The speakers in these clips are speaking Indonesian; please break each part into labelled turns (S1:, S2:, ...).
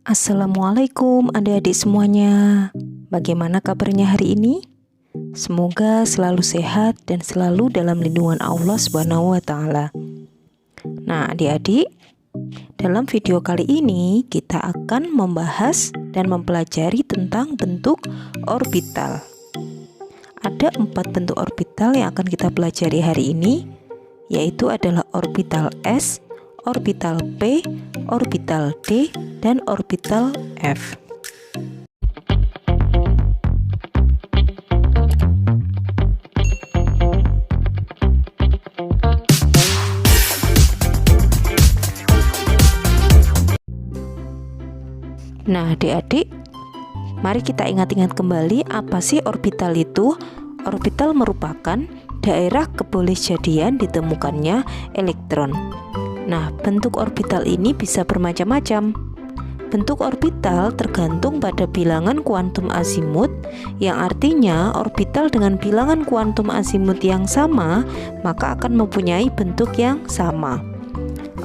S1: Assalamualaikum adik-adik semuanya. Bagaimana kabarnya hari ini? Semoga selalu sehat dan selalu dalam lindungan Allah Subhanahu wa taala. Nah, adik-adik, dalam video kali ini kita akan membahas dan mempelajari tentang bentuk orbital. Ada 4 bentuk orbital yang akan kita pelajari hari ini, yaitu adalah orbital S, orbital P, orbital D, dan orbital F. Nah, adik-adik, mari kita ingat-ingat kembali apa sih orbital itu? Orbital merupakan daerah kebolehjadian ditemukannya elektron. Nah, bentuk orbital ini bisa bermacam-macam. Bentuk orbital tergantung pada bilangan kuantum azimut, yang artinya orbital dengan bilangan kuantum azimut yang sama, maka akan mempunyai bentuk yang sama.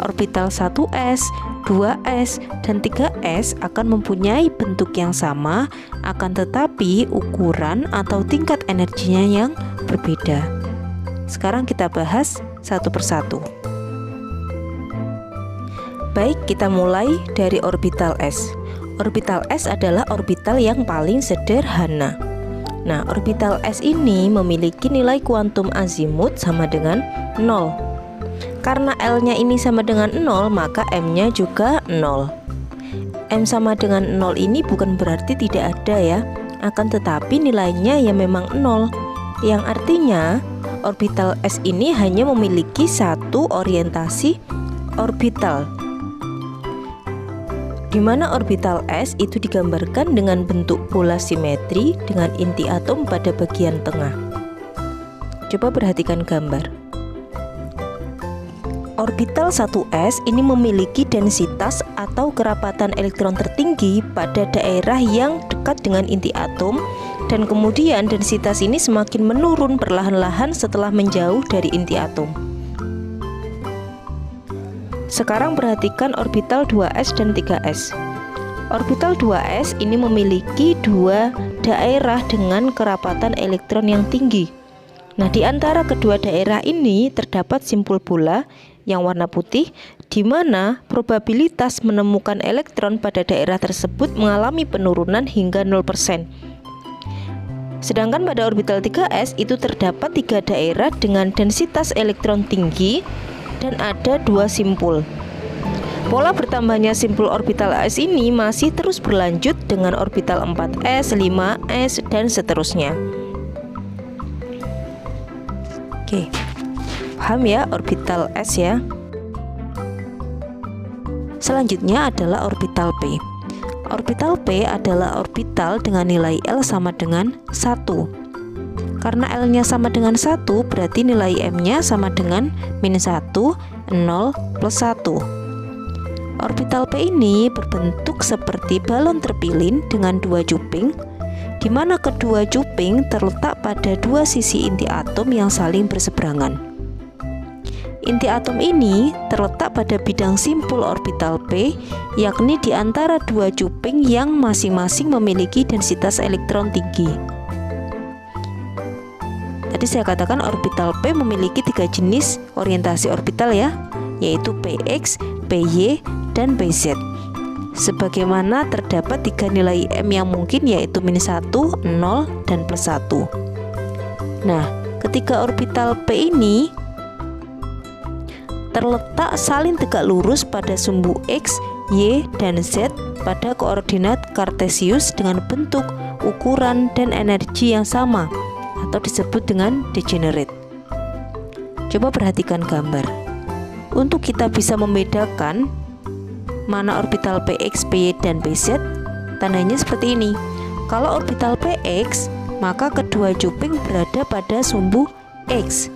S1: Orbital 1s, 2s, dan 3s akan mempunyai bentuk yang sama, akan tetapi ukuran atau tingkat energinya yang berbeda. Sekarang kita bahas satu persatu. Baik, kita mulai dari orbital S. Orbital S adalah orbital yang paling sederhana. Nah, orbital S ini memiliki nilai kuantum azimut sama dengan 0. Karena L-nya ini sama dengan 0, maka M-nya juga 0. M sama dengan 0 ini bukan berarti tidak ada ya, akan tetapi nilainya ya memang 0, yang artinya orbital S ini hanya memiliki satu orientasi orbital, di mana orbital S itu digambarkan dengan bentuk bola simetri dengan inti atom pada bagian tengah. Coba perhatikan gambar. Orbital 1s ini memiliki densitas atau kerapatan elektron tertinggi pada daerah yang dekat dengan inti atom, dan kemudian densitas ini semakin menurun perlahan-lahan setelah menjauh dari inti atom. Sekarang perhatikan orbital 2s dan 3s. Orbital 2s ini memiliki dua daerah dengan kerapatan elektron yang tinggi. Nah, di antara kedua daerah ini terdapat simpul bola yang warna putih, di mana probabilitas menemukan elektron pada daerah tersebut mengalami penurunan hingga 0%. Sedangkan pada orbital 3s itu terdapat 3 daerah dengan densitas elektron tinggi dan ada 2 simpul. Pola bertambahnya simpul orbital S ini masih terus berlanjut dengan orbital 4s, 5s, dan seterusnya. Oke, paham ya orbital S ya? Selanjutnya adalah orbital P. Orbital P adalah orbital dengan nilai L sama dengan 1. Karena L-nya sama dengan 1, berarti nilai M-nya sama dengan -1, 0, plus 1. Orbital P ini berbentuk seperti balon terpilin dengan 2 cuping, di mana kedua cuping terletak pada 2 sisi inti atom yang saling berseberangan. Inti atom ini terletak pada bidang simpul orbital P, yakni di antara 2 cuping yang masing-masing memiliki densitas elektron tinggi. Tadi saya katakan orbital P memiliki 3 jenis orientasi orbital ya, yaitu Px, Py, dan Pz. Sebagaimana terdapat 3 nilai M yang mungkin, yaitu -1, 0, dan +1. Nah, ketika orbital P ini terletak saling tegak lurus pada sumbu X, Y, dan Z pada koordinat kartesius dengan bentuk, ukuran, dan energi yang sama, atau disebut dengan degenerate. Coba perhatikan gambar. Untuk kita bisa membedakan mana orbital Px, Py, dan Pz, tandanya seperti ini. Kalau orbital Px, maka kedua cuping berada pada sumbu X.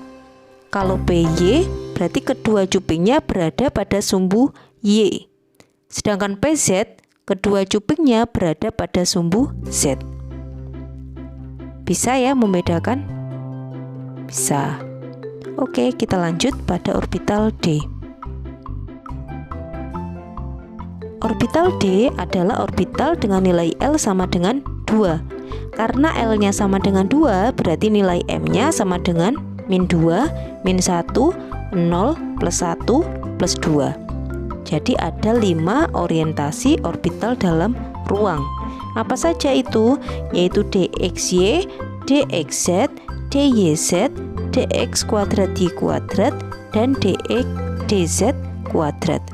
S1: Kalau Py, berarti kedua cupingnya berada pada sumbu Y. Sedangkan Pz, kedua cupingnya berada pada sumbu Z. Bisa ya membedakan? Bisa. Oke, kita lanjut pada orbital D. Orbital D adalah orbital dengan nilai L sama dengan 2. Karena L-nya sama dengan 2, berarti nilai M-nya sama dengan min 2, min 1, 0, plus 1, plus 2. Jadi ada 5 orientasi orbital dalam ruang. Apa saja itu? Yaitu DXY, DXZ, DYZ, DX kuadrat Y kuadrat, dan DZ kuadrat.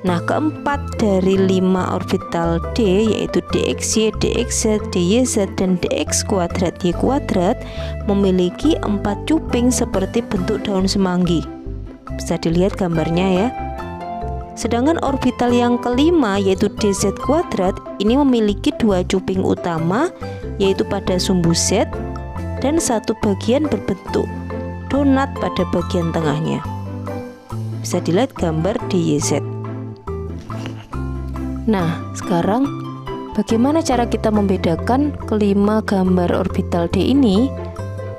S1: Nah, keempat dari 5 orbital D yaitu DXY, DXZ, DYZ, dan DX kuadrat Y kuadrat memiliki 4 cuping seperti bentuk daun semanggi. Bisa dilihat gambarnya ya. Sedangkan orbital yang kelima yaitu DZ kuadrat ini memiliki 2 cuping utama yaitu pada sumbu Z dan satu bagian berbentuk donat pada bagian tengahnya. Bisa dilihat gambar DYZ. Nah, sekarang bagaimana cara kita membedakan kelima gambar orbital D ini?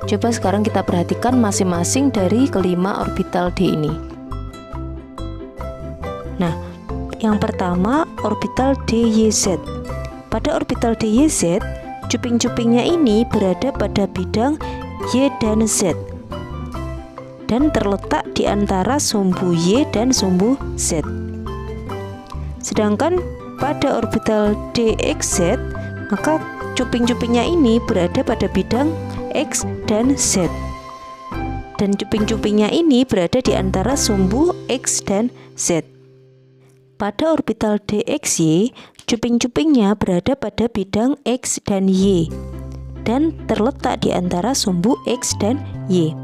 S1: Coba sekarang kita perhatikan masing-masing dari kelima orbital D ini. Nah, yang pertama orbital DYZ. Pada orbital DYZ, cuping-cupingnya ini berada pada bidang Y dan Z dan terletak di antara sumbu Y dan sumbu Z. Sedangkan pada orbital DXZ, maka cuping-cupingnya ini berada pada bidang X dan Z. Dan cuping-cupingnya ini berada di antara sumbu X dan Z. Pada orbital DXY, cuping-cupingnya berada pada bidang X dan Y dan terletak di antara sumbu X dan Y.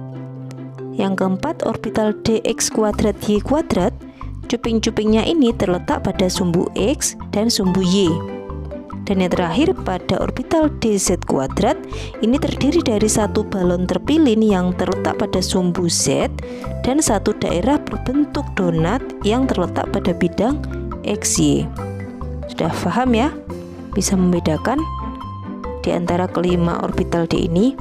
S1: Yang keempat, orbital DX kuadrat Y kuadrat, cuping-cupingnya ini terletak pada sumbu X dan sumbu Y. Dan yang terakhir, pada orbital DZ kuadrat ini terdiri dari satu balon terpilin yang terletak pada sumbu Z dan satu daerah berbentuk donat yang terletak pada bidang XY. Sudah paham ya? Bisa membedakan di antara kelima orbital D ini.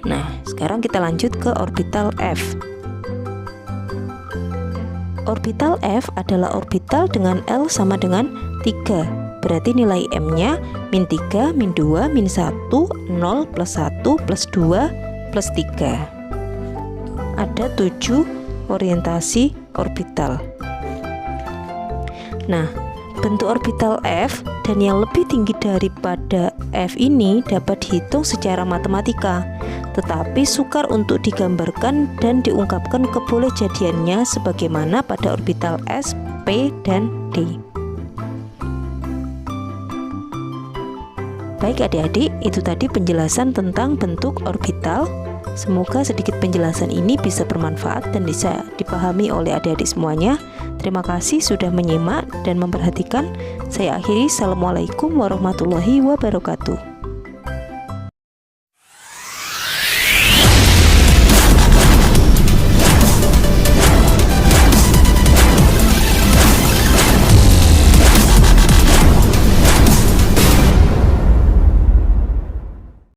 S1: Nah, sekarang kita lanjut ke orbital F. Orbital F adalah orbital dengan L sama dengan 3. Berarti nilai M-nya min 3, min 2, min 1, 0, plus 1, plus 2, plus 3. Ada 7 orientasi orbital. Nah, bentuk orbital F dan yang lebih tinggi daripada F ini dapat dihitung secara matematika, tetapi sukar untuk digambarkan dan diungkapkan kebolehjadiannya sebagaimana pada orbital S, P, dan D. Baik adik-adik, itu tadi penjelasan tentang bentuk orbital. Semoga sedikit penjelasan ini bisa bermanfaat dan bisa dipahami oleh adik-adik semuanya. Terima kasih sudah menyimak dan memperhatikan. Saya akhiri. Assalamualaikum warahmatullahi wabarakatuh.